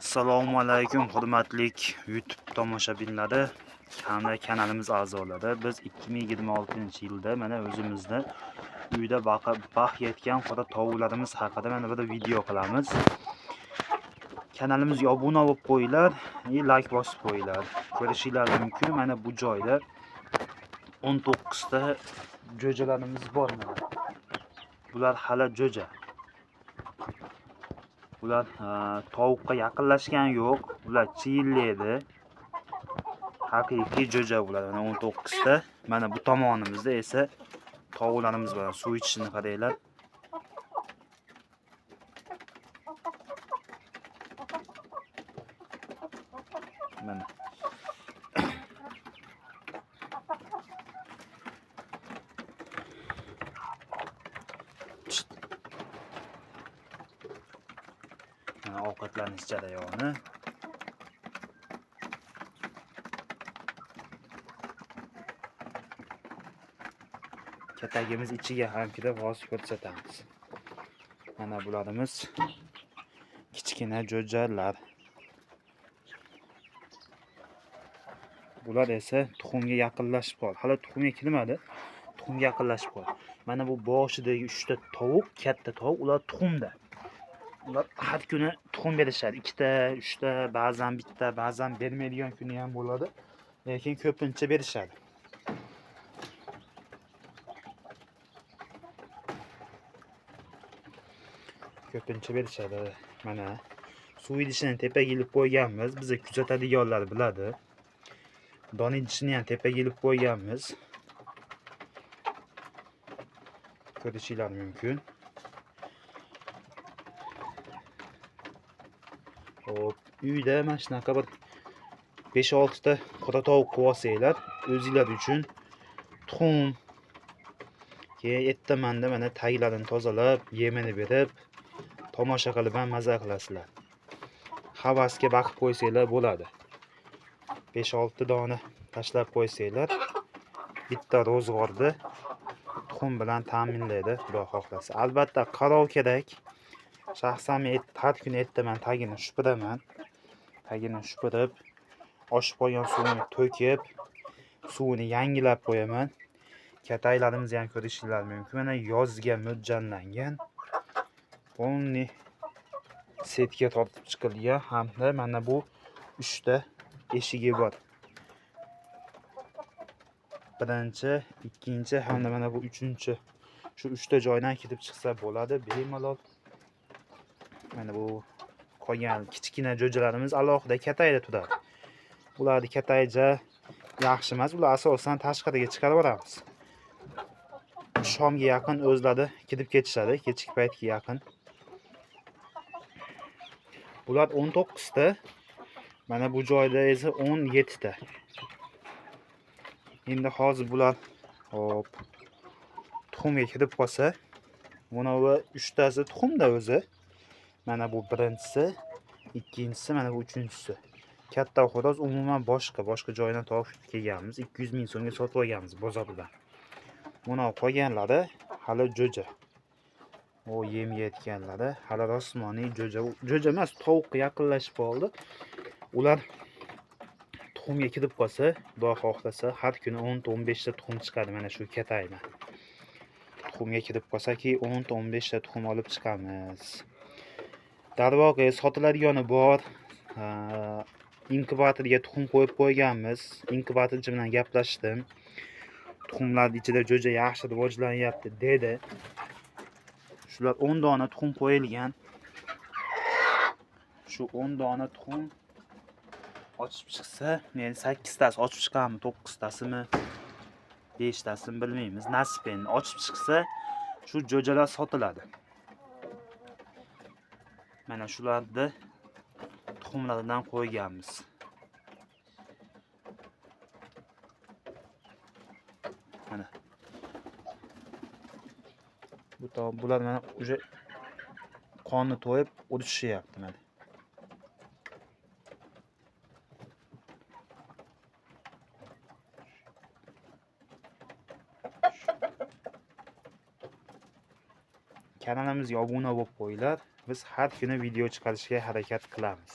Assalomu alaykum hurmatli YouTube tomoshabinlari hamda kanalimiz a'zolari. Biz 2026-yilda mana o'zimizni uyda baxt yetgan qora tovuqlarimiz haqida mana bir video qilamiz. Kanalimizga obuna bo'lib qo'yinglar, like bosib qo'yinglar. Ko'rishingiz mumkin, mana bu joyda 19 ta jo'jalarimiz bor mana. Bular hali jo'ja. Ular tovuqqa yaqinlashgan yo'q. Ular chiyillaydi. Haqiqiy jo'ja bular. Mana 19 ta. Mana bu tomonimizda esa tovuqlarimiz bor. Suv ichishini qaranglar. Mana. Mana ovqatlanish jarayoni. Katagimiz ichiga ham kirib hozir ko'rsatamiz. Mana bularimiz kichkina jo'jalar. Bular esa tuxumga yaqinlashib qoldi. Hali tuxumga kirmadi. Tuxumga yaqinlashib qoldi. Mana bu boshidagi 3 ta tovuq, katta tovuq, ular tuxumda. Ular har kuni tuxum berishadi. 2 ta, 3 ta, ba'zan bitta, ba'zan bermaydigan kuni ham bo'ladi. Lekin ko'pincha berishadi. Ko'pincha berishadi. Mana suv idishini tepaga ilib qo'yganmiz. Bizni kuzatadiganlar biladi. Don idishini ham tepaga ilib qo'yganmiz. Ko'rishingiz mumkin. Hop, uyda mana shunaqa bir 5-6 ta qora tovuq qilib olsanglar, o'zingizlar uchun tuxum, keyin ertamanda mana taglarini tozalab, yemini berib, tomosha qilib ham maza qilasizlar. Havasga baqib qo'ysanglar bo'ladi. 5-6 dona tashlab qo'ysanglar, bitta ro'zg'orni tuxum bilan ta'minlaydi, xudo xohlasa. Albatta qarov kerak. Shaxsan men har kuni ertaman tagini shupiraman. Tagini shupirib, oshib qolgan suvini to'kib, suvini yangilab qo'yaman. Kataylarimizni ham ko'rishingiz mumkin. Mana yozga mo'ljallangan. Polni setga tortib chiqilgan hamda mana bu 3 ta eshigi bor. Birinchi, ikkinchi hamda mana bu 3-chi. Shu 3 ta joydan kirib chiqsa bo'ladi, bemalol. Mana bu qolgan kichkina jo'jalarimiz alohida katayda turadi. Ularni katayja yaxshi emas. Ular asosan tashqariga chiqarib yuboramiz. Shomga yaqin o'zlari kirib ketishadi, kechki paytga yaqin. Bular 19 ta. Mana bu joyda esa 17 ta. Endi hozir bular hop tuxumga kirib qolsa, mana bu 3 tasi tuxumda o'zi. Mana bu birinchisi, ikkinchisi, mana bu uchinchisi. Katta xo'roz umuman boshqa joydan topib kelganmiz. 200 ming so'mga sotib olganmiz bozordan. Mana qolganlari hali jo'ja. O yem yetganlari hali rosmoniy jo'ja. Jo'ja emas, tovuqqa yaqinlashib qoldi. Ular tuxumga kirib qolsa, xudo xohlasa har kuni 10-15 ta tuxum chiqadi mana shu kataydan. Tuxumga kirib qolsaki 10-15 ta tuxum olib chiqamiz. Darvoqe sotiladigani bor. Inkubatorga tuxum qo'yib qo'yganmiz. Inkubatorchi bilan gaplashdim. Tuxumlar ichida jo'ja yaxshi rivojlanyapti dedi. Shular 10 dona tuxum qo'yilgan. Shu 10 dona tuxum ochib chiqsa, men 8 tasi ochib chiqammi, 9 tasimi, 5 tasimi bilmaymiz. Nasib endi ochib chiqsa, shu jo'jalar sotiladi. Mana shularni tuxumlaridan qo'yganmiz. Mana. Bular mana o'sha qonni to'yib urishyapti mana. Kanalimizga obuna bo'lib qo'yinglar biz har kuni video chiqarishga harakat qilamiz.